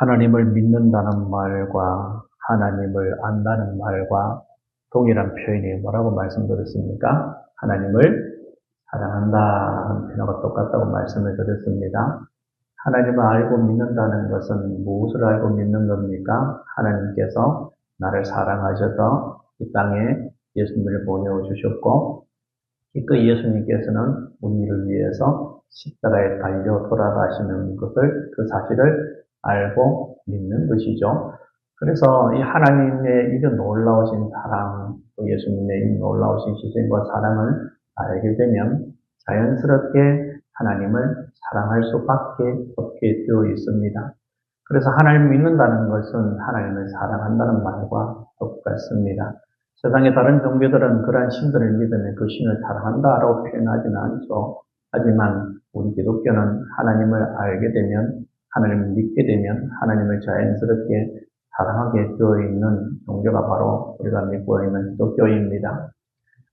하나님을 믿는다는 말과 하나님을 안다는 말과 동일한 표현이 뭐라고 말씀드렸습니까? 하나님을 사랑한다는 표현과 똑같다고 말씀을 드렸습니다. 하나님을 알고 믿는다는 것은 무엇을 알고 믿는 겁니까? 하나님께서 나를 사랑하셔서 이 땅에 예수님을 보내어 주셨고, 그 예수님께서는 우리를 위해서 십자가에 달려 돌아가시는 것을, 그 사실을 알고 믿는 것이죠. 그래서 이 하나님의 이런 놀라우신 사랑, 또 예수님의 이 놀라우신 희생과 사랑을 알게 되면 자연스럽게 하나님을 사랑할 수밖에 없게 되어 있습니다. 그래서 하나님을 믿는다는 것은 하나님을 사랑한다는 말과 똑같습니다. 세상의 다른 종교들은 그러한 신들을 믿으면 그 신을 사랑한다라고 표현하지는 않죠. 하지만 우리 기독교는 하나님을 알게 되면, 하나님을 믿게 되면 하나님을 자연스럽게 사랑하게 되어 있는 종교가 바로 우리가 믿고 있는 기독교입니다.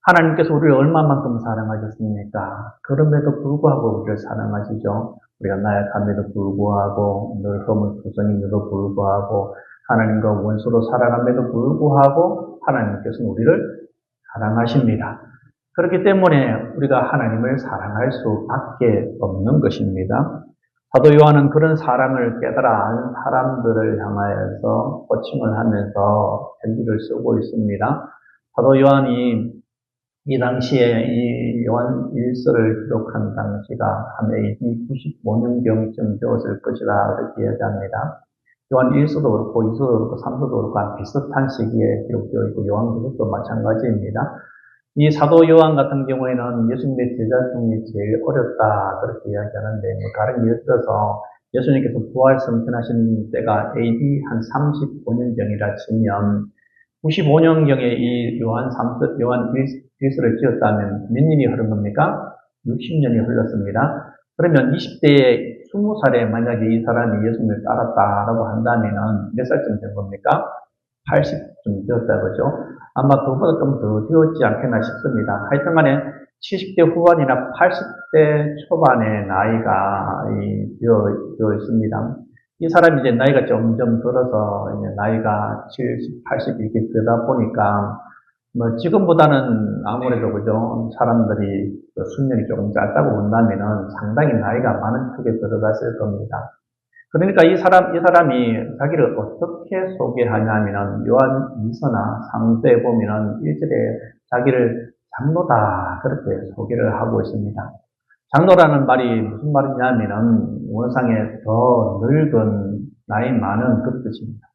하나님께서 우리를 얼마만큼 사랑하셨습니까? 그럼에도 불구하고 우리를 사랑하시죠. 우리가 나약함에도 불구하고, 늘 허물투성임에도 불구하고, 하나님과 원수로 살아감에도 불구하고 하나님께서는 우리를 사랑하십니다. 그렇기 때문에 우리가 하나님을 사랑할 수밖에 없는 것입니다. 사도 요한은 그런 사랑을 깨달아 아는 사람들을 향하여서 호칭을 하면서 편지를 쓰고 있습니다. 사도 요한이 이 당시에 이 요한 1서를 기록한 당시가 한 AD 95년경쯤 되었을 것이다, 그렇게 이야기합니다. 요한 1서도 그렇고 2서도 그렇고 3서도 그렇고 비슷한 시기에 기록되어 있고 요한계시록도 마찬가지입니다. 이 사도 요한 같은 경우에는 예수님의 제자 중에 제일 어렸다, 그렇게 이야기하는데, 다른 예를 들어서 예수님께서 부활 승천하신 때가 AD 한 35년경이라 치면 95년경에 이 요한 1서를 지었다면 몇 년이 흐른 겁니까? 60년이 흘렀습니다. 그러면 20대에 20살에 만약에 이 사람이 예수님을 따랐다라고 한다면 몇 살쯤 된 겁니까? 80쯤 되었다, 그죠? 아마 그보다 좀 더 되었지 않겠나 싶습니다. 하여튼 간에 70대 후반이나 80대 초반의 나이가 되어 있습니다. 이 사람이 이제 나이가 점점 들어서 이제 나이가 70, 80 이렇게 되다 보니까 뭐 지금보다는 아무래도 그죠, 사람들이 수명이 조금 짧다고 본다면은 상당히 나이가 많은 축에 들어갔을 겁니다. 그러니까 이 사람이 자기를 어떻게 소개하냐면은 요한 2서나 3서에 보면은 1절에 자기를 장로다, 그렇게 소개를 하고 있습니다. 장로라는 말이 무슨 말이냐면은 원상에 더 늙은, 나이 많은 그 뜻입니다.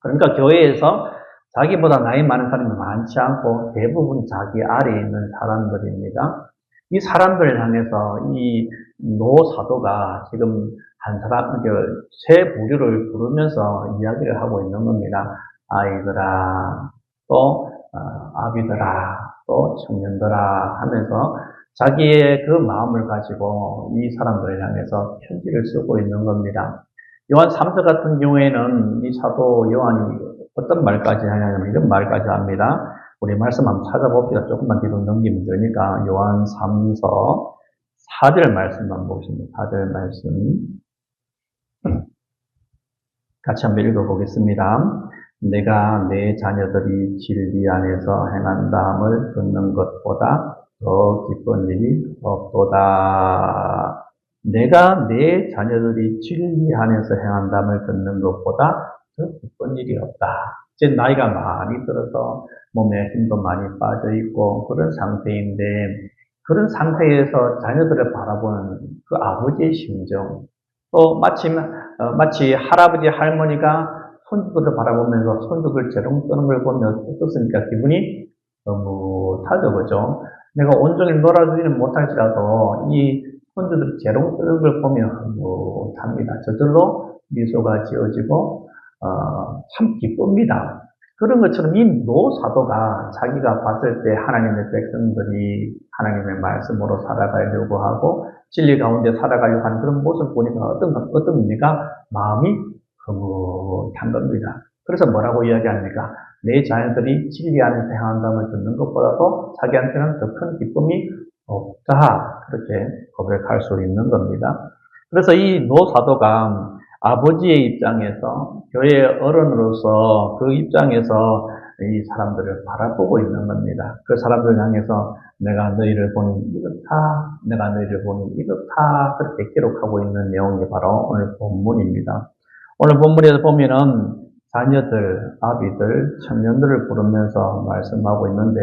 그러니까 교회에서 자기보다 나이 많은 사람이 많지 않고 대부분이 자기 아래에 있는 사람들입니다. 이 사람들을 향해서 이 노사도가 지금 한 사람, 세 부류를 부르면서 이야기를 하고 있는 겁니다. 아이들아, 또 아비들아, 또 청년들아 하면서 자기의 그 마음을 가지고 이 사람들을 향해서 편지를 쓰고 있는 겁니다. 요한 3서 같은 경우에는 이 사도 요한이 어떤 말까지 하냐면 이런 말까지 합니다. 우리 말씀 한번 찾아봅시다. 조금만 뒤로 넘기면 되니까 요한 3서 4절 말씀만 보십니다. 4절 말씀 같이 한번 읽어보겠습니다. 내가 내 자녀들이 진리 안에서 행한다함을 듣는 것보다 더 기쁜 일이 없도다. 내가 내 자녀들이 진리 안에서 행한다함을 듣는 것보다 더 기쁜 일이 없다. 이제 나이가 많이 들어서 몸에 힘도 많이 빠져 있고 그런 상태인데, 그런 상태에서 자녀들을 바라보는 그 아버지의 심정, 또 마치 할아버지 할머니가 손주들을 바라보면서 손주들 재롱 뜨는 걸 보면 어떻습니까? 기분이 너무 타죠, 그죠? 내가 온종일 놀아주지는 못할지라도 이 손주들 재롱 뜨는 걸 보면 흐뭇합니다. 저절로 미소가 지어지고 참 기쁩니다. 그런 것처럼 이 노사도가 자기가 봤을 때 하나님의 백성들이 하나님의 말씀으로 살아가려고 하고 진리 가운데 살아가려고 하는 그런 모습을 보니까 어떻습니까? 마음이 흐뭇한 겁니다. 그래서 뭐라고 이야기합니까? 내 자녀들이 진리 안에서 행한다음을 듣는 것보다도 자기한테는 더 큰 기쁨이 없다, 그렇게 고백할 수 있는 겁니다. 그래서 이 노사도가 아버지의 입장에서, 교회의 어른으로서 그 입장에서 이 사람들을 바라보고 있는 겁니다. 그 사람들 향해서 내가 너희를 보니 이렇다, 내가 너희를 보니 이렇다, 그렇게 기록하고 있는 내용이 바로 오늘 본문입니다. 오늘 본문에서 보면은 자녀들, 아비들, 청년들을 부르면서 말씀하고 있는데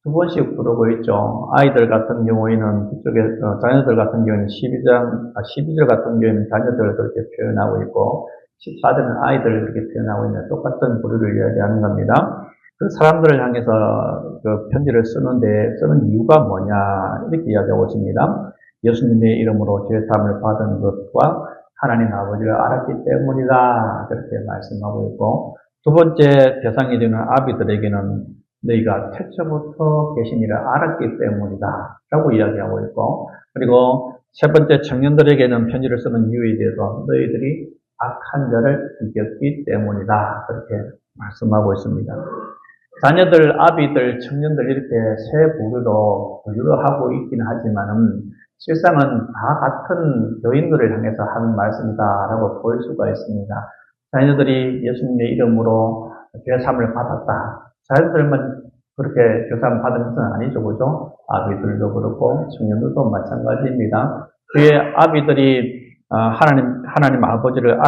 두 번씩 부르고 있죠. 아이들 같은 경우에는 그쪽에, 자녀들 같은 경우에는 12절 같은 경우에는 자녀들을 그렇게 표현하고 있고 14절은 아이들을 그렇게 표현하고 있는 똑같은 부류를 이야기하는 겁니다. 그 사람들을 향해서 그 편지를 쓰는 이유가 뭐냐, 이렇게 이야기하고 있습니다. 예수님의 이름으로 죄사함을 받은 것과 하나님 아버지를 알았기 때문이다, 그렇게 말씀하고 있고, 두 번째 대상이 되는 아비들에게는 너희가 태초부터 계신 일을 알았기 때문이다 라고 이야기하고 있고, 그리고 세 번째 청년들에게는 편지를 쓰는 이유에 대해서 너희들이 악한 자를 이겼기 때문이다, 그렇게 말씀하고 있습니다. 자녀들, 아비들, 청년들 이렇게 세 부류로 하고 있긴 하지만은 실상은 다 같은 교인들을 향해서 하는 말씀이다라고 볼 수가 있습니다. 자녀들이 예수님의 이름으로 죄사함을 받았다. 자녀들만 그렇게 죄사함 받은 것은 아니죠, 그죠? 아비들도 그렇고 청년들도 마찬가지입니다. 그의 아비들이 하나님 아버지를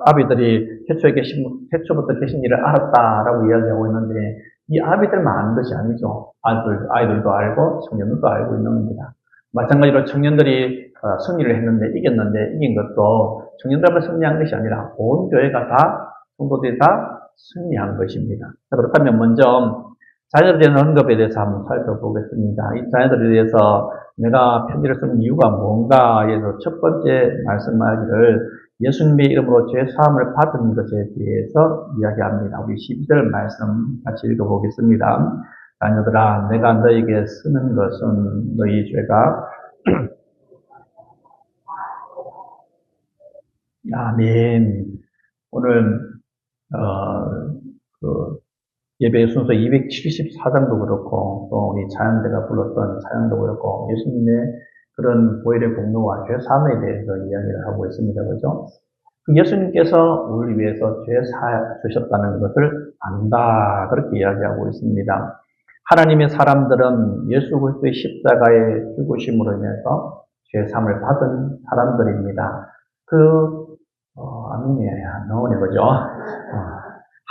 아비들이 태초부터 계신 일을 알았다라고 이야기하고 있는데 이 아비들만 아는 것이 아니죠. 아이들도 알고 청년들도 알고 있는 겁니다. 마찬가지로 청년들이 승리를 했는데 이긴 것도 청년들만 승리한 것이 아니라 온 교회가 다, 성도들이 다 승리한 것입니다. 그렇다면 먼저 자녀들에 대한 언급에 대해서 한번 살펴보겠습니다. 이 자녀들에 대해서 내가 편지를 쓴 이유가 뭔가에 대해서 첫 번째 말씀하기를 예수님의 이름으로 죄 사함을 받은 것에 대해서 이야기합니다. 우리 12절 말씀 같이 읽어보겠습니다. 자녀들아, 내가 너에게 쓰는 것은 너희 죄가 아멘. 오늘 예배 순서 274장도 그렇고 또 우리 자연대가 불렀던 자연도 그렇고 예수님의 그런 보혈의 공로와 죄 사함에 대해서 이야기를 하고 있습니다. 그죠? 예수님께서 우리를 위해서 죄 주셨다는 것을 안다, 그렇게 이야기하고 있습니다. 하나님의 사람들은 예수 그리스도의 십자가의 죽으심으로 인해서 죄 사함을 받은 사람들입니다. 아멘이 안 나오네, 그죠?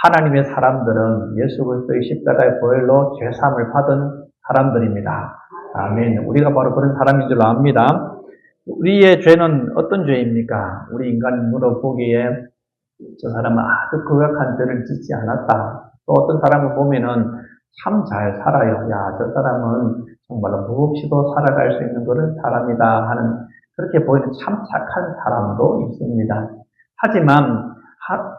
하나님의 사람들은 예수 그리스도의 십자가의 보혈로 죄 사함을 받은 사람들입니다. 아멘. 우리가 바로 그런 사람인 줄 압니다. 우리의 죄는 어떤 죄입니까? 우리 인간 눈으로 보기에 저 사람은 아주 거역한 죄를 짓지 않았다. 또 어떤 사람을 보면은 참 잘 살아요. 야, 저 사람은 정말로 무엇이도 살아갈 수 있는 그런 사람이다 하는, 그렇게 보이는 참 착한 사람도 있습니다. 하지만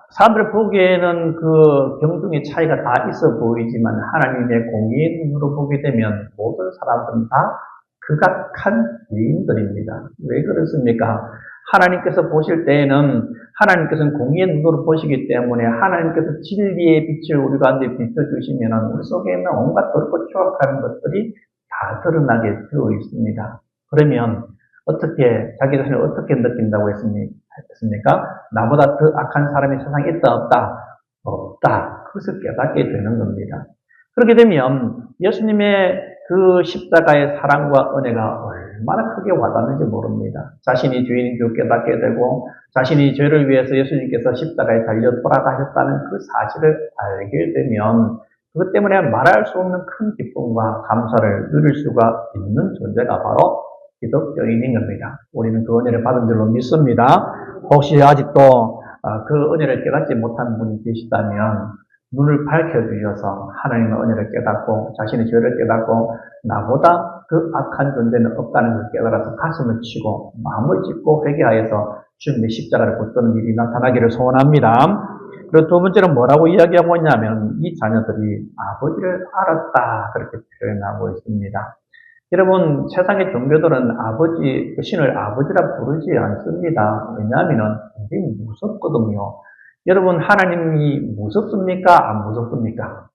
사람들 보기에는 그 경중의 차이가 다 있어 보이지만 하나님의 공의의 눈으로 보게 되면 모든 사람들은 다 극악한 죄인들입니다. 왜 그렇습니까? 하나님께서 보실 때에는 하나님께서는 공의의 눈으로 보시기 때문에 하나님께서 진리의 빛을 우리 가운데 비춰주시면 우리 속에 있는 온갖 더럽고 추악한 것들이 다 드러나게 되어 있습니다. 그러면 자기 자신을 어떻게 느낀다고 했습니까? 나보다 더 악한 사람이 세상에 있다, 없다? 없다. 그것을 깨닫게 되는 겁니다. 그렇게 되면 예수님의 그 십자가의 사랑과 은혜가 얼마나 크게 와닿는지 모릅니다. 자신이 죄인인 줄 깨닫게 되고 자신이 죄를 위해서 예수님께서 십자가에 달려 돌아가셨다는 그 사실을 알게 되면 그것 때문에 말할 수 없는 큰 기쁨과 감사를 누릴 수가 있는 존재가 바로 기독교인인 겁니다. 우리는 그 은혜를 받은 줄로 믿습니다. 혹시 아직도 그 은혜를 깨닫지 못한 분이 계시다면 눈을 밝혀주셔서 하나님의 은혜를 깨닫고 자신의 죄를 깨닫고 나보다 그 악한 존재는 없다는 것을 깨달아서 가슴을 치고 마음을 찢고 회개하여서 주님의 십자가를 붙드는 일이 나타나기를 소원합니다. 그리고 두 번째는 뭐라고 이야기하고 있냐면 이 자녀들이 아버지를 알았다, 그렇게 표현하고 있습니다. 여러분, 세상의 종교들은 신을 아버지라 부르지 않습니다. 왜냐하면 굉장히 무섭거든요. 여러분, 하나님이 무섭습니까? 안 무섭습니까?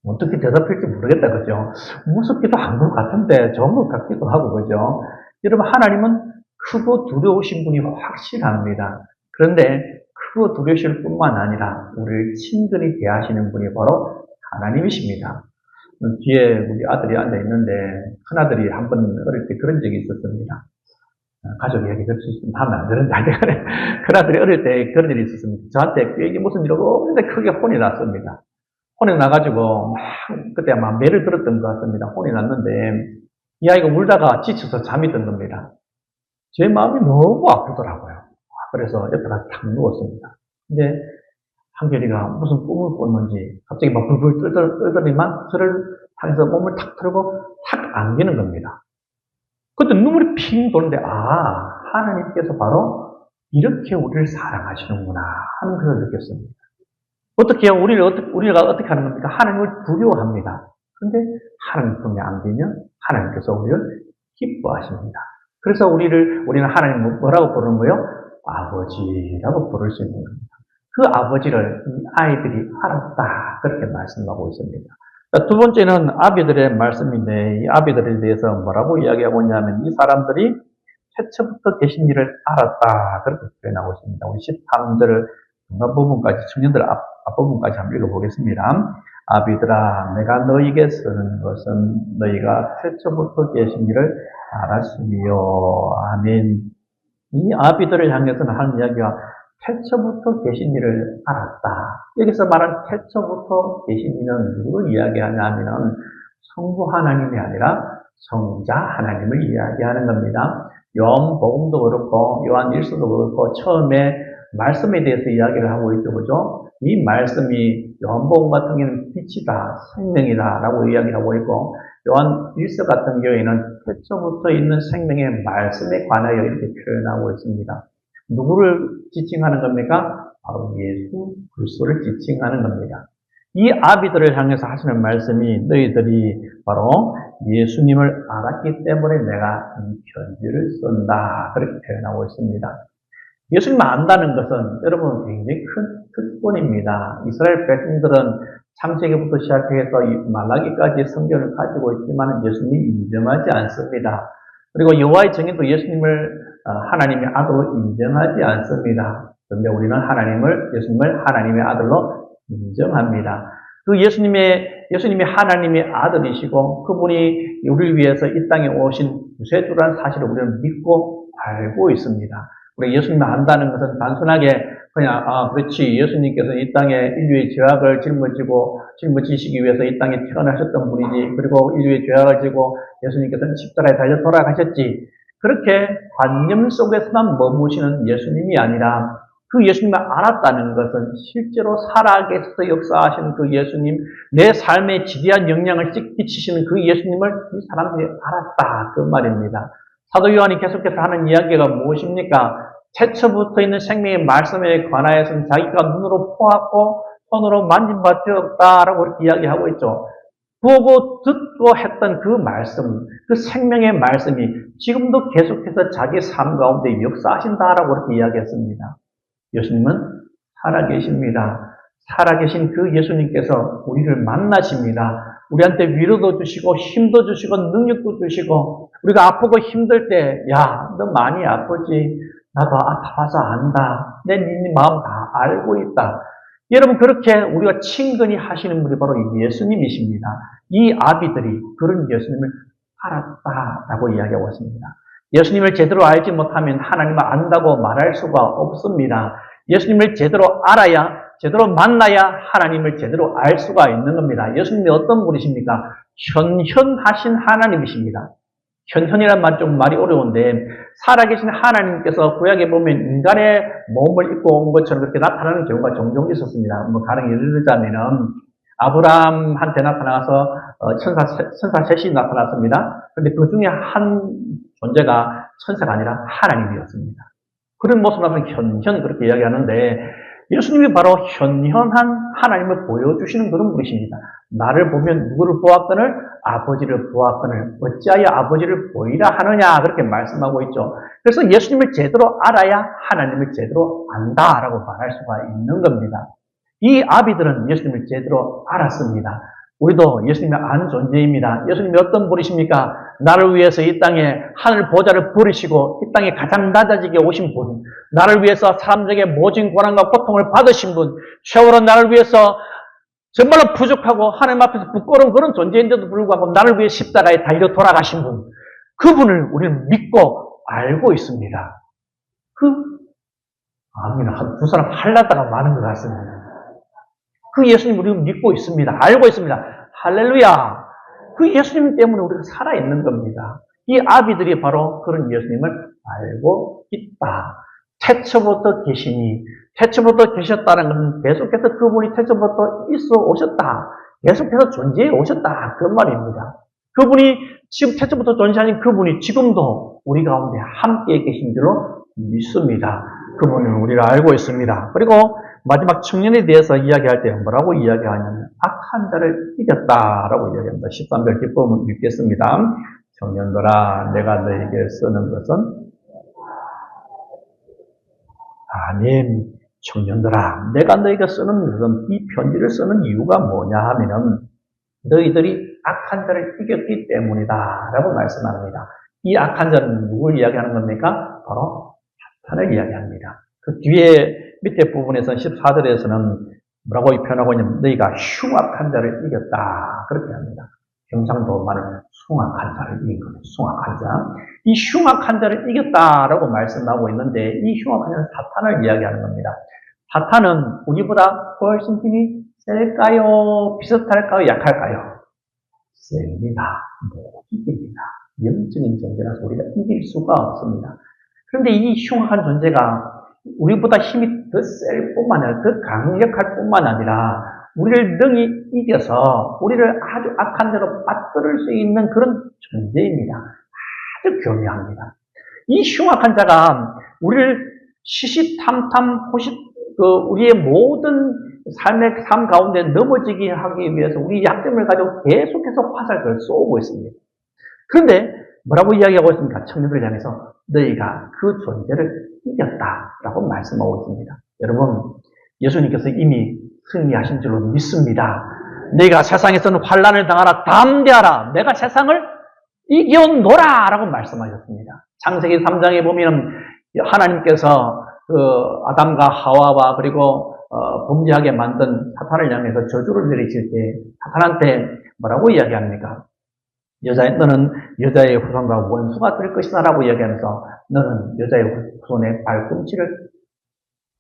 어떻게 대답할지 모르겠다, 그죠? 무섭기도 한 것 같은데, 좋은 것 같기도 하고, 그죠? 여러분, 하나님은 크고 두려우신 분이 확실합니다. 그런데 크고 두려우실 뿐만 아니라 우리를 친근히 대하시는 분이 바로 하나님이십니다. 뒤에 우리 아들이 앉아 있는데 큰아들이 한 번 어릴 때 그런 적이 있었습니다. 가족 이야기 들을 수 있으면 하면 안 되는데 큰아들이 어릴 때 그런 일이 있었습니다. 저한테 이게 무슨 일이고 근데 크게 혼이 났습니다. 혼이 나가지고 막 그때 아마 매를 들었던 것 같습니다. 혼이 났는데 이 아이가 울다가 지쳐서 잠이 든 겁니다. 제 마음이 너무 아프더라고요. 그래서 옆에 가서 탁 누웠습니다. 근데 한결이가 무슨 꿈을 꿨는지 갑자기 막 불불 떨더니만 저를 향해서 몸을 탁 틀고 탁 안기는 겁니다. 그때 눈물이 핑 도는데 하나님께서 바로 이렇게 우리를 사랑하시는구나 하는 것을 느꼈습니다. 어떻게 해요? 우리가 어떻게 하는 겁니까? 하나님을 두려워합니다. 그런데 하나님 품에 안기면 하나님께서 우리를 기뻐하십니다. 그래서 우리는 하나님 뭐라고 부르는 거예요? 아버지라고 부를 수 있는 겁니다. 그 아버지를 이 아이들이 알았다. 그렇게 말씀하고 있습니다. 두 번째는 아비들의 말씀인데 이 아비들에 대해서 뭐라고 이야기하고 있냐면 이 사람들이 최초부터 계신 일을 알았다. 그렇게 표현하고 있습니다. 우리 13절 중간부분까지 청년들 앞부분까지 한번 읽어보겠습니다. 아비들아 내가 너희에게 쓰는 것은 너희가 최초부터 계신 일을 알았으며 아멘. 이 아비들을 향해서는 하는 이야기가 태초부터 계신 일을 알았다. 여기서 말한 태초부터 계신 이는 누구를 이야기하냐 하면 성부 하나님이 아니라 성자 하나님을 이야기하는 겁니다. 요한복음도 그렇고 요한 1서도 그렇고 처음에 말씀에 대해서 이야기를 하고 있죠. 그죠? 이 말씀이 요한복음 같은 경우에는 빛이다, 생명이다 라고 이야기를 하고 있고 요한 1서 같은 경우에는 태초부터 있는 생명의 말씀에 관하여 이렇게 표현하고 있습니다. 누구를 지칭하는 겁니까? 바로 예수 그리스도를 지칭하는 겁니다. 이 아비들을 향해서 하시는 말씀이 너희들이 바로 예수님을 알았기 때문에 내가 이 편지를 쓴다. 그렇게 표현하고 있습니다. 예수님을 안다는 것은 여러분 굉장히 큰 특권입니다. 이스라엘 백성들은 창세기부터 시작해서 말라기까지 성경을 가지고 있지만 예수님이 인정하지 않습니다. 그리고 여호와의 증인도 예수님을 하나님의 아들로 인정하지 않습니다. 그런데 우리는 예수님을 하나님의 아들로 인정합니다. 그 예수님이 하나님의 아들이시고 그분이 우리를 위해서 이 땅에 오신 구세주라는 사실을 우리는 믿고 알고 있습니다. 우리 예수님을 안다는 것은 단순하게 그냥 그렇지 예수님께서 이 땅에 인류의 죄악을 짊어지시기 위해서 이 땅에 태어나셨던 분이지 그리고 인류의 죄악을 지고 예수님께서는 십자가에 달려 돌아가셨지 그렇게 관념 속에서만 머무시는 예수님이 아니라 그 예수님을 알았다는 것은 실제로 살아계셔서 역사하시는 그 예수님, 내 삶에 지대한 영향을 끼치시는 그 예수님을 이 사람들이 알았다. 그 말입니다. 사도 요한이 계속해서 하는 이야기가 무엇입니까? 태초부터 있는 생명의 말씀에 관하여서는 자기가 눈으로 보았고 손으로 만진 바 되었다라고 이렇게 이야기하고 있죠. 보고 듣고 했던 그 말씀, 그 생명의 말씀이 지금도 계속해서 자기 삶 가운데 역사하신다라고 이렇게 이야기했습니다. 예수님은 살아계십니다. 살아계신 그 예수님께서 우리를 만나십니다. 우리한테 위로도 주시고 힘도 주시고 능력도 주시고 우리가 아프고 힘들 때 너 많이 아프지? 나도 아파서 안다. 내 마음 다 알고 있다. 여러분 그렇게 우리가 친근히 하시는 분이 바로 예수님이십니다. 이 아비들이 그런 예수님을 알았다라고 이야기하고 있습니다. 예수님을 제대로 알지 못하면 하나님을 안다고 말할 수가 없습니다. 예수님을 제대로 알아야, 제대로 만나야 하나님을 제대로 알 수가 있는 겁니다. 예수님이 어떤 분이십니까? 현현하신 하나님이십니다. 현현이란 말 좀 말이 어려운데 살아계신 하나님께서 구약에 보면 인간의 몸을 입고 온 것처럼 그렇게 나타나는 경우가 종종 있었습니다. 가령 예를 들자면은 아브라함한테 나타나서 천사 셋이 나타났습니다. 그런데 그 중에 한 존재가 천사가 아니라 하나님이었습니다. 그런 모습을 하면 현현 그렇게 이야기하는데 예수님이 바로 현현한 하나님을 보여주시는 그런 분이십니다. 나를 보면 누구를 보았거늘 아버지를 보았거늘 어찌하여 아버지를 보이라 하느냐 그렇게 말씀하고 있죠. 그래서 예수님을 제대로 알아야 하나님을 제대로 안다라고 말할 수가 있는 겁니다. 이 아비들은 예수님을 제대로 알았습니다. 우리도 예수님을 아는 존재입니다. 예수님이 어떤 분이십니까? 나를 위해서 이 땅에 하늘 보좌를 부리시고 이 땅에 가장 낮아지게 오신 분, 나를 위해서 사람들에게 모진 고난과 고통을 받으신 분, 세월은 나를 위해서 정말로 부족하고 하나님 앞에서 부끄러운 그런 존재인데도 불구하고 나를 위해 십자가에 달려 돌아가신 분, 그분을 우리는 믿고 알고 있습니다. 아멘. 두 사람 할라다가 많은 것 같습니다. 그 예수님 우리는 믿고 있습니다. 알고 있습니다. 할렐루야. 그 예수님 때문에 우리가 살아있는 겁니다. 이 아비들이 바로 그런 예수님을 알고 있다. 태초부터 계시니, 태초부터 계셨다는 것은 계속해서 그분이 태초부터 있어 오셨다. 계속해서 존재해 오셨다. 그 말입니다. 그분이 지금 태초부터 존재하는 그분이 지금도 우리 가운데 함께 계신 줄로 믿습니다. 그분은 우리를 알고 있습니다. 그리고 마지막 청년에 대해서 이야기할 때 뭐라고 이야기하냐면 악한 자를 이겼다라고 이야기합니다. 13절 뒷부분 읽겠습니다. 청년들아 내가 너에게 쓰는 것은 아멘. 청년들아 내가 너에게 쓰는 것은 이 편지를 쓰는 이유가 뭐냐 하면은 너희들이 악한 자를 이겼기 때문이다 라고 말씀합니다. 이 악한 자는 누굴 이야기하는 겁니까? 바로 사탄을 이야기합니다. 그 뒤에 밑에 부분에서 14절에서는 뭐라고 표현하고 있냐면 너희가 흉악한 자를 이겼다 그렇게 합니다. 경상도 말은 숭악한 자를 이긴 겁니다. 숭악한 자. 이 흉악한 자를 이겼다라고 말씀하고 있는데 이 흉악한 자는 사탄을 이야기하는 겁니다. 사탄은 우리보다 훨씬 힘이 셀까요? 비슷할까요? 약할까요? 셉니다. 못 이깁니다. 영적인 존재라서 우리가 이길 수가 없습니다. 그런데 이 흉악한 존재가 우리보다 힘이 더 셀 뿐만 아니라 더 강력할 뿐만 아니라 우리를 능히 이겨서 우리를 아주 악한 대로 빠뜨릴 수 있는 그런 존재입니다. 아주 교묘합니다. 이 흉악한 자가 우리를 시시탐탐 우리의 모든 삶 가운데 넘어지게 하기 위해서 우리 약점을 가지고 계속해서 화살을 쏘고 있습니다. 그런데 뭐라고 이야기하고 있습니까? 청년들을 향해서 너희가 그 존재를 이겼다라고 말씀하고 있습니다. 여러분, 예수님께서 이미 승리하신 줄로 믿습니다. 너희가 세상에서는 환난을 당하라 담대하라 내가 세상을 이겨노라 라고 말씀하셨습니다. 창세기 3장에 보면 하나님께서 아담과 하와와 그리고 범죄하게 만든 사탄을 향해서 저주를 내리실 때 사탄한테 뭐라고 이야기합니까? 너는 여자의 후손과 원수가 될 것이다 라고 이야기하면서 너는 여자의 후손의 발꿈치를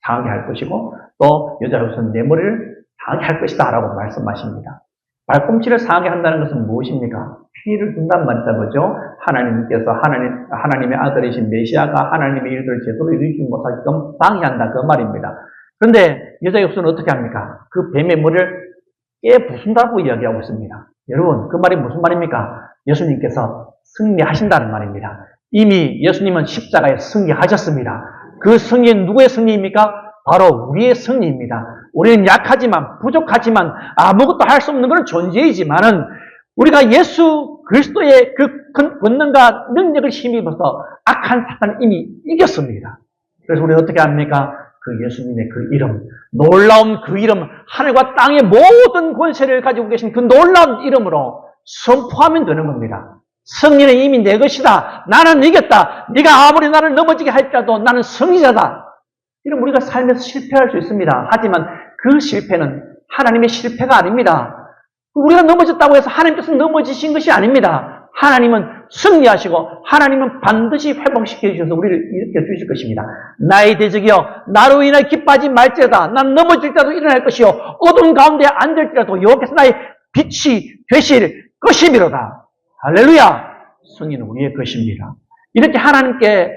상하게 할 것이고 또 여자의 후손 내 머리를 상하게 할 것이다 라고 말씀하십니다. 발꿈치를 상하게 한다는 것은 무엇입니까? 피해를 준단 말이다 그죠? 하나님께서 하나님의 아들이신 메시아가 하나님의 일들을 제대로 이루지 못하게끔 방해한다 그 말입니다. 그런데 여자의 후손은 어떻게 합니까? 그 뱀의 머리를 깨부순다고 이야기하고 있습니다. 여러분 그 말이 무슨 말입니까? 예수님께서 승리하신다는 말입니다. 이미 예수님은 십자가에 승리하셨습니다. 그 승리는 누구의 승리입니까? 바로 우리의 승리입니다. 우리는 약하지만 부족하지만 아무것도 할 수 없는 그런 존재이지만은 우리가 예수 그리스도의 그 권능과 능력을 힘입어서 악한 사탄을 이미 이겼습니다. 그래서 우리는 어떻게 합니까? 그 예수님의 그 이름, 놀라운 그 이름, 하늘과 땅의 모든 권세를 가지고 계신 그 놀라운 이름으로 선포하면 되는 겁니다. 승리는 이미 내 것이다. 나는 이겼다. 네가 아무리 나를 넘어지게 할지라도 나는 승리자다. 이런 우리가 삶에서 실패할 수 있습니다. 하지만 그 실패는 하나님의 실패가 아닙니다. 우리가 넘어졌다고 해서 하나님께서 넘어지신 것이 아닙니다. 하나님은 승리하시고 하나님은 반드시 회복시켜 주셔서 우리를 일으켜 주실 것입니다. 나의 대적이여 나로 인하여 기뻐하지 말지어다. 난 넘어질 때도 일어날 것이요 어두운 가운데 앉을지라도 여호와께서 나의 빛이 되실 것이미로다. 할렐루야. 승리는 우리의 것입니다. 이렇게 하나님께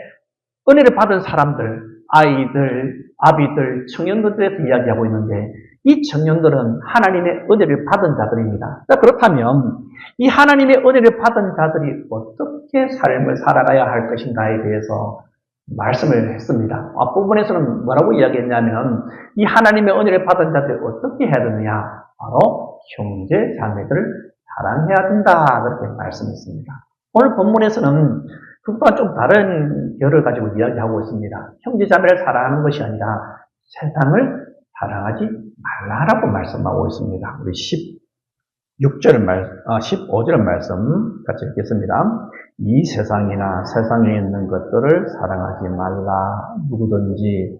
은혜를 받은 사람들, 아이들, 아비들, 청년들에 이야기하고 있는데 이 청년들은 하나님의 은혜를 받은 자들입니다. 그렇다면 이 하나님의 은혜를 받은 자들이 어떻게 삶을 살아가야 할 것인가에 대해서 말씀을 했습니다. 앞부분에서는 뭐라고 이야기했냐면 이 하나님의 은혜를 받은 자들이 어떻게 해야 되느냐? 바로 형제, 자매들을 사랑해야 된다. 그렇게 말씀했습니다. 오늘 본문에서는 그것과 좀 다른 결을 가지고 이야기하고 있습니다. 형제, 자매를 사랑하는 것이 아니라 세상을 사랑하지 말라라고 말씀하고 있습니다. 우리 15절 말씀 같이 읽겠습니다. 이 세상이나 세상에 있는 것들을 사랑하지 말라. 누구든지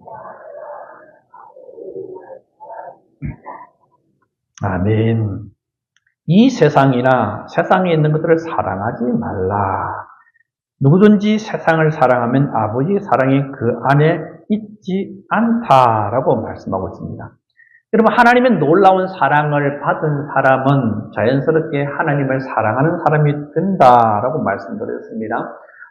아멘. 이 세상이나 세상에 있는 것들을 사랑하지 말라. 누구든지 세상을 사랑하면 아버지의 사랑이 그 안에 있지 않다라고 말씀하고 있습니다. 여러분, 하나님의 놀라운 사랑을 받은 사람은 자연스럽게 하나님을 사랑하는 사람이 된다라고 말씀드렸습니다.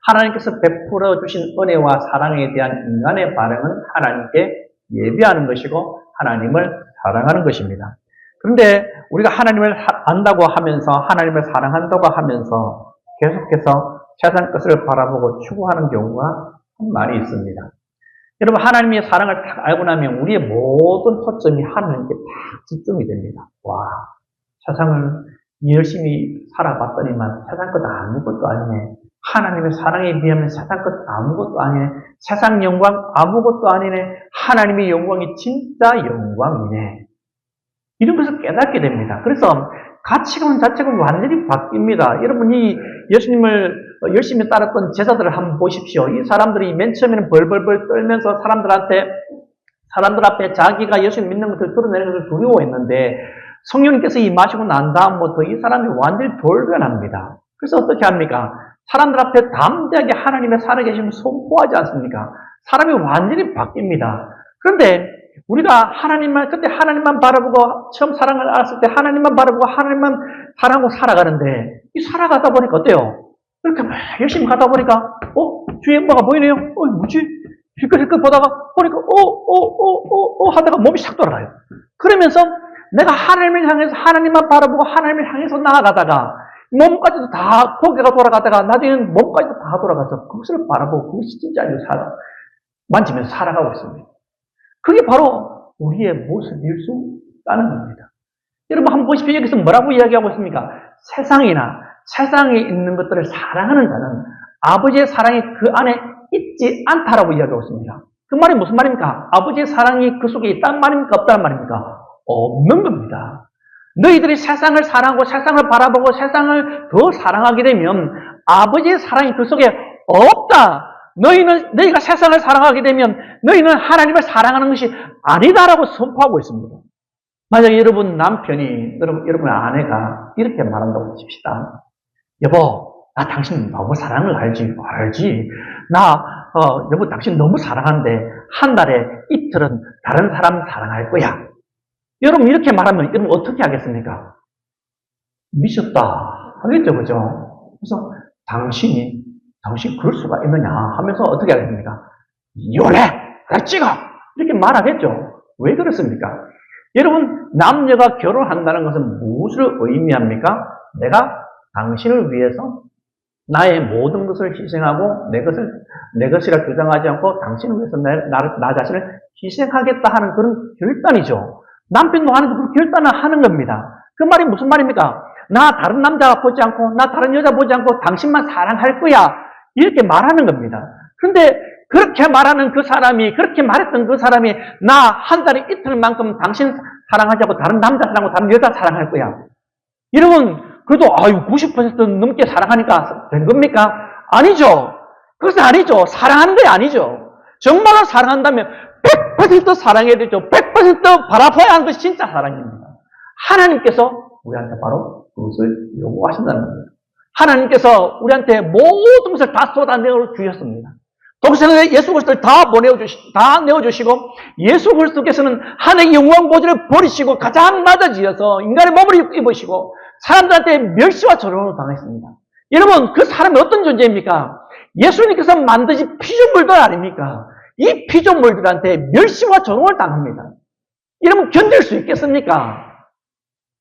하나님께서 베풀어 주신 은혜와 사랑에 대한 인간의 반응은 하나님께 예배하는 것이고 하나님을 사랑하는 것입니다. 그런데 우리가 하나님을 안다고 하면서 하나님을 사랑한다고 하면서 계속해서 세상 것을 바라보고 추구하는 경우가 많이 있습니다. 여러분, 하나님의 사랑을 딱 알고 나면 우리의 모든 초점이 하나님께 딱 집중이 됩니다. 와, 세상을 열심히 살아봤더니만 세상 것 아무것도 아니네. 하나님의 사랑에 비하면 세상 것 아무것도 아니네. 세상 영광 아무것도 아니네. 하나님의 영광이 진짜 영광이네. 이런 것을 깨닫게 됩니다. 그래서 가치관 자체가 완전히 바뀝니다. 여러분이 예수님을 열심히 따랐던 제자들을 한번 보십시오. 이 사람들이 맨 처음에는 벌벌벌 떨면서 사람들 앞에 자기가 예수님 믿는 것을 드러내는 것을 두려워했는데 성령님께서 임하시고 난 다음부터 이 사람이 완전히 돌변합니다. 그래서 어떻게 합니까? 사람들 앞에 담대하게 하나님의 살아계심을 선포하지 않습니까? 사람이 완전히 바뀝니다. 그런데 우리가 그때 하나님만 바라보고, 처음 사랑을 알았을 때 하나님만 바라보고 하나님만 사랑하고 살아가는데, 이 살아가다 보니까 어때요? 이렇게 막 열심히 가다 보니까, 주위에 뭐가 보이네요? 뭐지? 힐끗힐끗 보다가, 보니까, 하다가 몸이 싹 돌아가요. 그러면서 내가 하나님을 향해서, 하나님만 바라보고 하나님을 향해서 나아가다가, 몸까지도 다, 고개가 돌아가다가, 나중에는 몸까지도 다 돌아가서 그것을 바라보고, 그것이 진짜 만지면서 살아가고 있습니다. 그게 바로 우리의 모습일 수 있다는 겁니다. 여러분 한번 보십시오. 여기서 뭐라고 이야기하고 있습니까? 세상에 있는 것들을 사랑하는 자는 아버지의 사랑이 그 안에 있지 않다라고 이야기하고 있습니다. 그 말이 무슨 말입니까? 아버지의 사랑이 그 속에 있다는 말입니까? 없다는 말입니까? 없는 겁니다. 너희들이 세상을 사랑하고 세상을 바라보고 세상을 더 사랑하게 되면 아버지의 사랑이 그 속에 없다. 너희가 세상을 사랑하게 되면 너희는 하나님을 사랑하는 것이 아니다라고 선포하고 있습니다. 만약에 여러분 남편이, 여러분의 아내가 이렇게 말한다고 칩시다. 여보, 나 당신 너무 사랑을 알지. 여보, 당신 너무 사랑하는데 한 달에 이틀은 다른 사람 사랑할 거야. 여러분 이렇게 말하면 여러분 어떻게 하겠습니까? 미쳤다 하겠죠, 그죠? 그래서 당신 그럴 수가 있느냐 하면서 어떻게 하겠습니까? 요래! 찍어! 이렇게 말하겠죠. 왜 그렇습니까? 여러분, 남녀가 결혼한다는 것은 무엇을 의미합니까? 내가 당신을 위해서 나의 모든 것을 희생하고 내 것이라 주장하지 않고 당신을 위해서 나 자신을 희생하겠다 하는 그런 결단이죠. 남편도 하는 그 결단을 하는 겁니다. 그 말이 무슨 말입니까? 나 다른 남자 보지 않고 나 다른 여자 보지 않고 당신만 사랑할 거야. 이렇게 말하는 겁니다. 그런데 그렇게 말했던 그 사람이 나 한 달에 이틀만큼 당신 사랑하지 않고 다른 남자 사랑하고 다른 여자 사랑할 거야. 여러분, 그래도 90% 넘게 사랑하니까 된 겁니까? 아니죠. 그것은 아니죠. 사랑하는 게 아니죠. 정말로 사랑한다면 100% 사랑해야 되죠. 100% 바라봐야 하는 것이 진짜 사랑입니다. 하나님께서 우리한테 바로 그것을 요구하신다는 겁니다. 하나님께서 우리한테 모든 것을 다 쏟아내어 주셨습니다. 동생의 예수 그리스도를 다 내어주시고 예수 그리스도께서는 하나님의 영광 보좌를 버리시고 가장 낮아지어서 인간의 몸을 입으시고 사람들한테 멸시와 조롱을 당했습니다. 여러분, 그 사람이 어떤 존재입니까? 예수님께서 만드신 피조물들 아닙니까? 이 피조물들한테 멸시와 조롱을 당합니다. 여러분, 견딜 수 있겠습니까?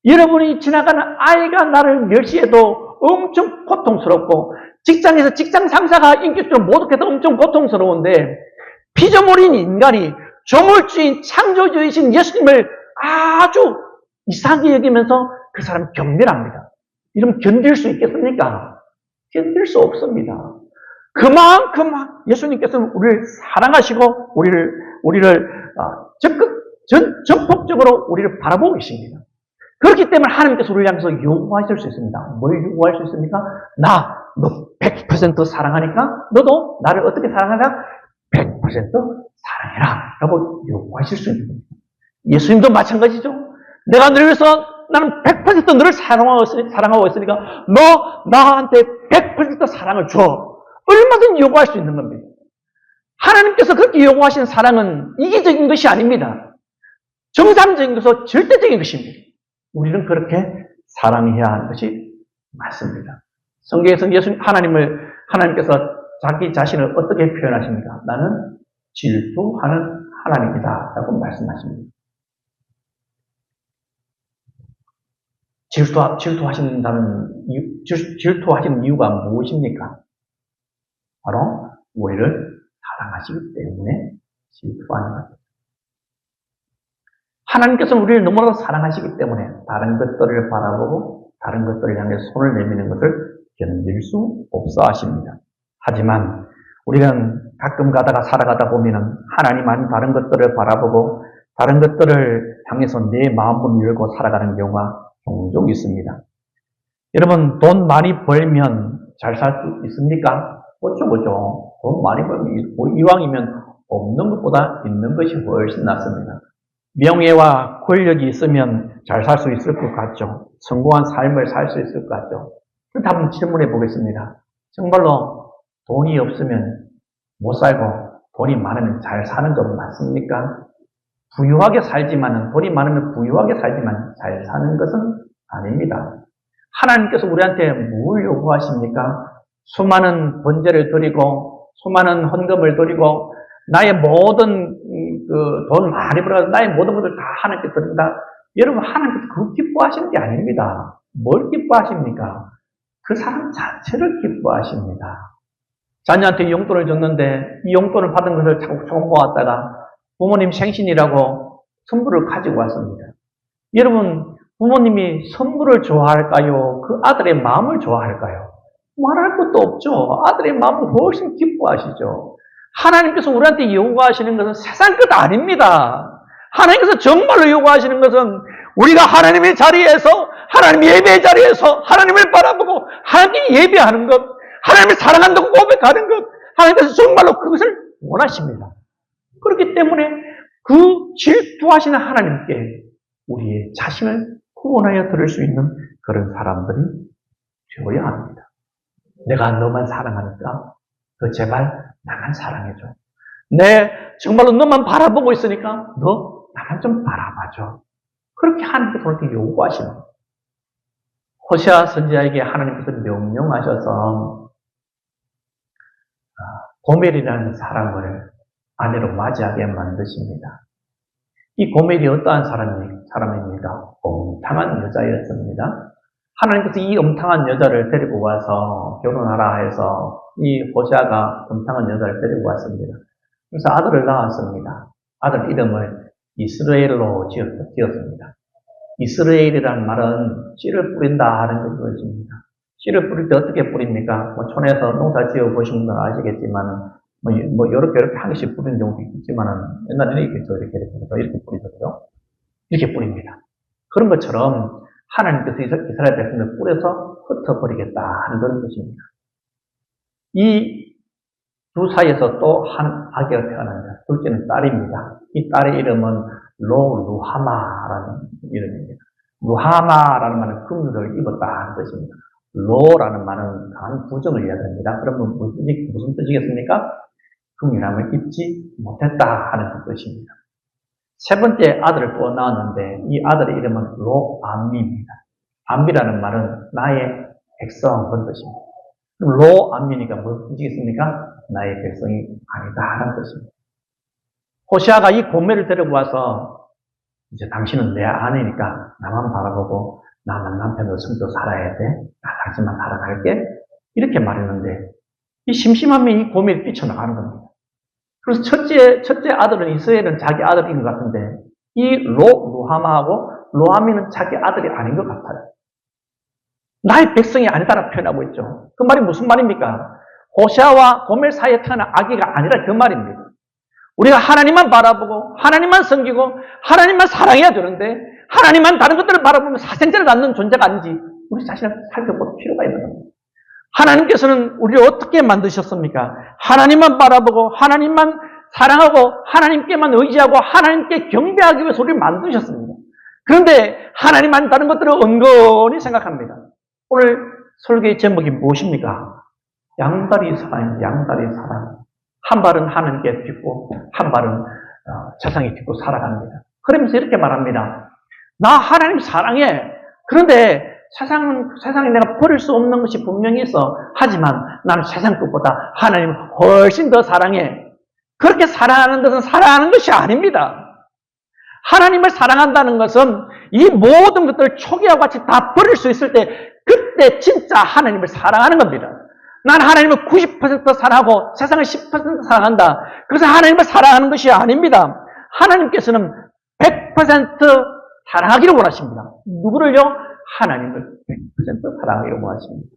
여러분이 지나가는 아이가 나를 멸시해도 엄청 고통스럽고 직장에서 직장 상사가 인격적으로 모독해도 엄청 고통스러운데 피조물인 인간이 조물주인 창조주이신 예수님을 아주 이상하게 여기면서 그 사람 경멸합니다. 이러면 견딜 수 있겠습니까? 견딜 수 없습니다. 그만큼 예수님께서는 우리를 사랑하시고 우리를 적극 전폭적으로 우리를 바라보고 계십니다. 그렇기 때문에 하나님께서 우리를 향해서 요구하실 수 있습니다. 뭘 요구할 수 있습니까? 너 100% 사랑하니까 너도 나를 어떻게 사랑하냐? 100% 사랑해라 라고 요구하실 수 있는 겁니다. 예수님도 마찬가지죠. 내가 너를 위해서 나는 100% 너를 사랑하고 있으니까 너 나한테 100% 사랑을 줘. 얼마든지 요구할 수 있는 겁니다. 하나님께서 그렇게 요구하시는 사랑은 이기적인 것이 아닙니다. 정상적인 것은 절대적인 것입니다. 우리는 그렇게 사랑해야 하는 것이 맞습니다. 성경에서 하나님께서 자기 자신을 어떻게 표현하십니까? 나는 질투하는 하나님이다 라고 말씀하십니다. 질투하시는 이유가 무엇입니까? 바로 우리를 사랑하시기 때문에 질투하는 것입니다. 하나님께서는 우리를 너무나도 사랑하시기 때문에 다른 것들을 바라보고 다른 것들을 향해 손을 내미는 것을 견딜 수 없어 하십니다. 하지만 우리는 가끔 가다가 살아가다 보면 하나님 아닌 다른 것들을 바라보고 다른 것들을 향해서 내 마음을 열고 살아가는 경우가 종종 있습니다. 여러분, 돈 많이 벌면 잘 살 수 있습니까? 어쩌고죠. 돈 많이 벌면 이왕이면 없는 것보다 있는 것이 훨씬 낫습니다. 명예와 권력이 있으면 잘 살 수 있을 것 같죠. 성공한 삶을 살 수 있을 것 같죠. 그렇다면 한번 질문해 보겠습니다. 정말로 돈이 없으면 못 살고 돈이 많으면 잘 사는 건 맞습니까? 부유하게 살지만은, 돈이 많으면 부유하게 살지만 잘 사는 것은 아닙니다. 하나님께서 우리한테 뭘 요구하십니까? 수많은 번제를 드리고 수많은 헌금을 드리고 나의 모든 돈 많이 벌어서 나의 모든 것을 다 하나님께 드린다. 여러분, 하나님께서 그거 기뻐하시는 게 아닙니다. 뭘 기뻐하십니까? 그 사람 자체를 기뻐하십니다. 자녀한테 용돈을 줬는데 이 용돈을 받은 것을 조금 모았다가 부모님 생신이라고 선물을 가지고 왔습니다. 여러분, 부모님이 선물을 좋아할까요? 그 아들의 마음을 좋아할까요? 말할 것도 없죠. 아들의 마음을 훨씬 기뻐하시죠. 하나님께서 우리한테 요구하시는 것은 세상 것 아닙니다. 하나님께서 정말로 요구하시는 것은 우리가 하나님의 자리에서, 하나님 예배의 자리에서 하나님을 바라보고 하나님께 예배하는 것, 하나님을 사랑한다고 고백하는 것, 하나님께서 정말로 그것을 원하십니다. 그렇기 때문에 그 질투하시는 하나님께 우리의 자신을 후원하여 드릴 수 있는 그런 사람들이 되어야 합니다. 내가 너만 사랑하니까 너 제발 나만 사랑해줘. 정말로 너만 바라보고 있으니까 너 나만 좀 바라봐줘. 그렇게 하나님께서 그렇게 요구하시는 거예요. 호세아 선지자에게 하나님께서 명령하셔서 고멜이라는 사람을 아내로 맞이하게 만드십니다. 이 고멜이 어떠한 사람입니까? 엉탕한 여자였습니다. 하나님께서 이 엉탕한 여자를 데리고 와서 결혼하라 해서 이 호세아가 엉탕한 여자를 데리고 왔습니다. 그래서 아들을 낳았습니다. 아들 이름을 이스라엘로 지었습니다. 이스라엘이라는 말은 씨를 뿌린다 하는 것입니다. 씨를 뿌릴 때 어떻게 뿌립니까? 촌에서 농사 지어 보신 분은 아시겠지만은 이렇게 한 개씩 뿌리는 경우도 있지만은 옛날에는 이렇게 뿌리거든요. 이렇게 뿌립니다. 그런 것처럼 하나님께서 이스라엘 백성을 뿌려서 흩어버리겠다 하는 그런 것입니다. 이 두 사이에서 또 한 아기가 태어납니다. 둘째는 딸입니다. 이 딸의 이름은 루하마라는 이름입니다. 루하마라는 말은 긍휼을 입었다 하는 것입니다. 로라는 말은 강한 부정을 이야기합니다. 그러면 무슨 뜻이겠습니까? 긍휼함을 입지 못했다 하는 뜻입니다. 세 번째 아들을 또 낳았는데 이 아들의 이름은 로암미입니다. 암미라는 말은 나의 백성 그런 뜻입니다. 그럼 로암미니까 무슨 뜻이겠습니까? 나의 백성이 아니다 하는 뜻입니다. 호세아가 이 고멜을 데리고 와서 이제 당신은 내 아내니까 나만 바라보고 나만 남편으로 성도 살아야 돼. 나 당신만 살아갈게. 이렇게 말했는데 이 심심함에 이 고멜이 뛰쳐나가는 겁니다. 그래서 첫째 아들은 이스라엘은 자기 아들인 것 같은데 이 루하마하고 로아미는 자기 아들이 아닌 것 같아요. 나의 백성이 아니다라고 표현하고 있죠. 그 말이 무슨 말입니까? 호세아와 고멜 사이에 태어난 아기가 아니라 그 말입니다. 우리가 하나님만 바라보고 하나님만 섬기고 하나님만 사랑해야 되는데 하나님만 다른 것들을 바라보면 사생자를 갖는 존재가 아닌지 우리 자신을 살펴볼 필요가 있는 겁니다. 하나님께서는 우리를 어떻게 만드셨습니까? 하나님만 바라보고 하나님만 사랑하고 하나님께만 의지하고 하나님께 경배하기 위해서 우리를 만드셨습니다. 그런데 하나님만 다른 것들을 은근히 생각합니다. 오늘 설교의 제목이 무엇입니까? 양다리 사랑, 양다리 사랑. 한 발은 하나님께 딛고 한 발은 세상에 딛고 살아갑니다. 그러면서 이렇게 말합니다. 나 하나님 사랑해. 그런데 세상에 내가 버릴 수 없는 것이 분명히 있어. 하지만 나는 세상 것보다 하나님을 훨씬 더 사랑해. 그렇게 사랑하는 것은 사랑하는 것이 아닙니다. 하나님을 사랑한다는 것은 이 모든 것들을 초기와 같이 다 버릴 수 있을 때 그때 진짜 하나님을 사랑하는 겁니다. 난 하나님을 90% 사랑하고 세상을 10% 사랑한다. 그래서 하나님을 사랑하는 것이 아닙니다. 하나님께서는 100% 사랑하기를 원하십니다. 누구를요? 하나님을 100% 사랑하기를 원하십니다.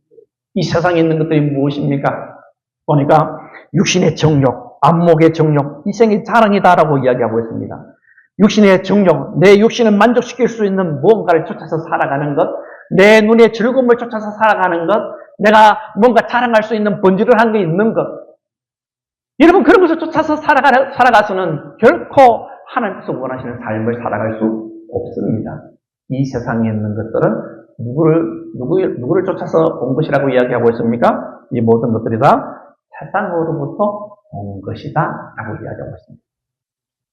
이 세상에 있는 것들이 무엇입니까? 보니까 육신의 정욕, 안목의 정욕, 이생의 자랑이다라고 이야기하고 있습니다. 육신의 정욕, 내 육신을 만족시킬 수 있는 무언가를 쫓아서 살아가는 것, 내 눈의 즐거움을 쫓아서 살아가는 것, 내가 뭔가 자랑할 수 있는 번지를 게 있는 것. 여러분, 그런 것을 쫓아서 살아가서는 결코 하나님께서 원하시는 삶을 살아갈 수 없습니다. 이 세상에 있는 것들은 누구를 쫓아서 온 것이라고 이야기하고 있습니까? 이 모든 것들이 다 세상으로부터 온 것이다 라고 이야기하고 있습니다.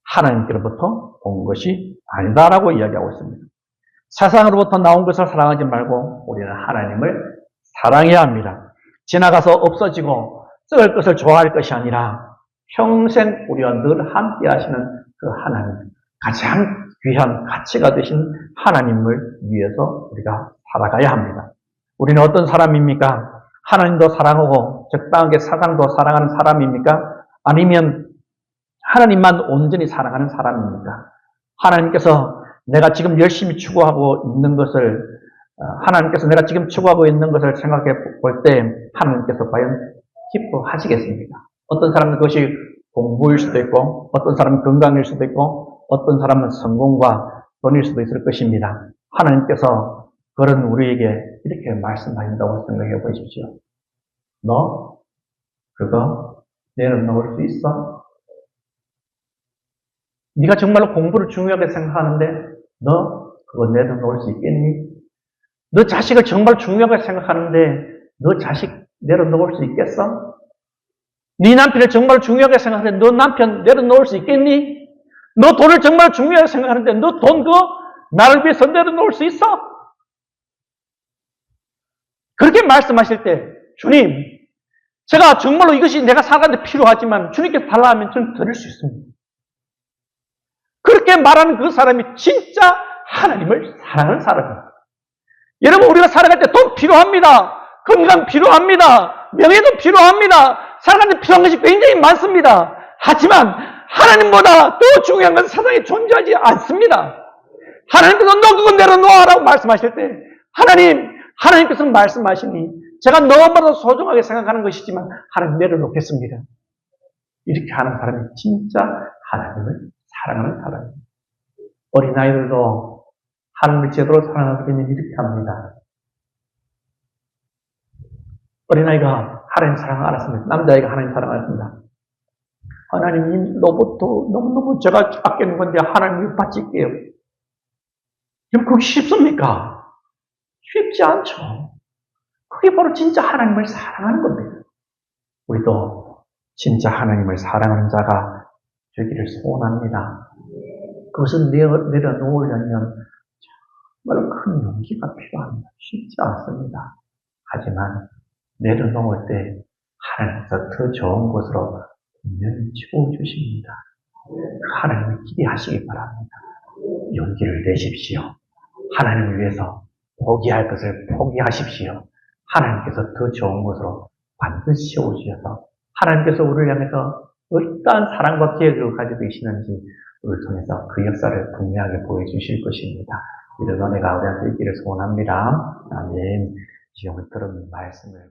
하나님께로부터 온 것이 아니다라고 이야기하고 있습니다. 세상으로부터 나온 것을 사랑하지 말고 우리는 하나님을 사랑해야 합니다. 지나가서 없어지고 썩을 것을 좋아할 것이 아니라 평생 우리와 늘 함께 하시는 그 하나님, 가장 귀한 가치가 되신 하나님을 위해서 우리가 살아가야 합니다. 우리는 어떤 사람입니까? 하나님도 사랑하고 적당하게 세상도 사랑하는 사람입니까? 아니면 하나님만 온전히 사랑하는 사람입니까? 하나님께서 내가 지금 열심히 추구하고 있는 것을 하나님께서 내가 지금 추구하고 있는 것을 생각해 볼 때 하나님께서 과연 기뻐하시겠습니까? 어떤 사람은 그것이 공부일 수도 있고 어떤 사람은 건강일 수도 있고 어떤 사람은 성공과 돈일 수도 있을 것입니다. 하나님께서 그런 우리에게 이렇게 말씀하신다고 생각해 보십시오. 너 그거 내려놓을 수 있어? 네가 정말로 공부를 중요하게 생각하는데 너 그거 내려놓을 수 있겠니? 너 자식을 정말 중요하게 생각하는데 너 자식 내려놓을 수 있겠어? 네 남편을 정말 중요하게 생각하는데 너 남편 내려놓을 수 있겠니? 너 돈을 정말 중요하게 생각하는데 너 돈 그거 나를 위해서 내려놓을 수 있어? 그렇게 말씀하실 때 주님, 제가 정말로 이것이 내가 살아가는데 필요하지만 주님께서 달라 하면 저는 드릴 수 있습니다. 그렇게 말하는 그 사람이 진짜 하나님을 사랑하는 사람입니다. 여러분, 우리가 살아갈 때 돈 필요합니다. 건강 필요합니다. 명예도 필요합니다. 살아가는데 필요한 것이 굉장히 많습니다. 하지만 하나님보다 더 중요한 것은 세상에 존재하지 않습니다. 하나님께서 너 그거 내려놓아라고 말씀하실 때 하나님께서 말씀하시니 제가 너무나도 소중하게 생각하는 것이지만 하나님 내려놓겠습니다. 이렇게 하는 사람이 진짜 하나님을 사랑하는 사람입니다. 어린아이들도 하나님을 제대로 사랑하기 위해서 이렇게 합니다. 어린아이가 하나님 사랑을 알았습니다. 남자아이가 하나님 사랑을 알았습니다. 하나님, 로봇도 너무너무 제가 아끼는 건데 하나님을 바칠게요. 그럼 그게 쉽습니까? 쉽지 않죠. 그게 바로 진짜 하나님을 사랑하는 겁니다. 우리도 진짜 하나님을 사랑하는 자가 되기를 소원합니다. 그것을 내려놓으려면 정말 큰 용기가 필요합니다. 쉽지 않습니다. 하지만 내려놓을 때 하나님께서 더 좋은 곳으로 분명히 채워주십니다. 하나님을 기대하시기 바랍니다. 용기를 내십시오. 하나님을 위해서 포기할 것을 포기하십시오. 하나님께서 더 좋은 곳으로 반드시 채워주셔서 하나님께서 우리를 향해서 어떠한 사랑과 계획을 가지고 계시는지 우리를 통해서 그 역사를 분명하게 보여주실 것입니다. 이런 은혜가 우리한테 있기를 소원합니다. 아멘. 지금 들은 말씀을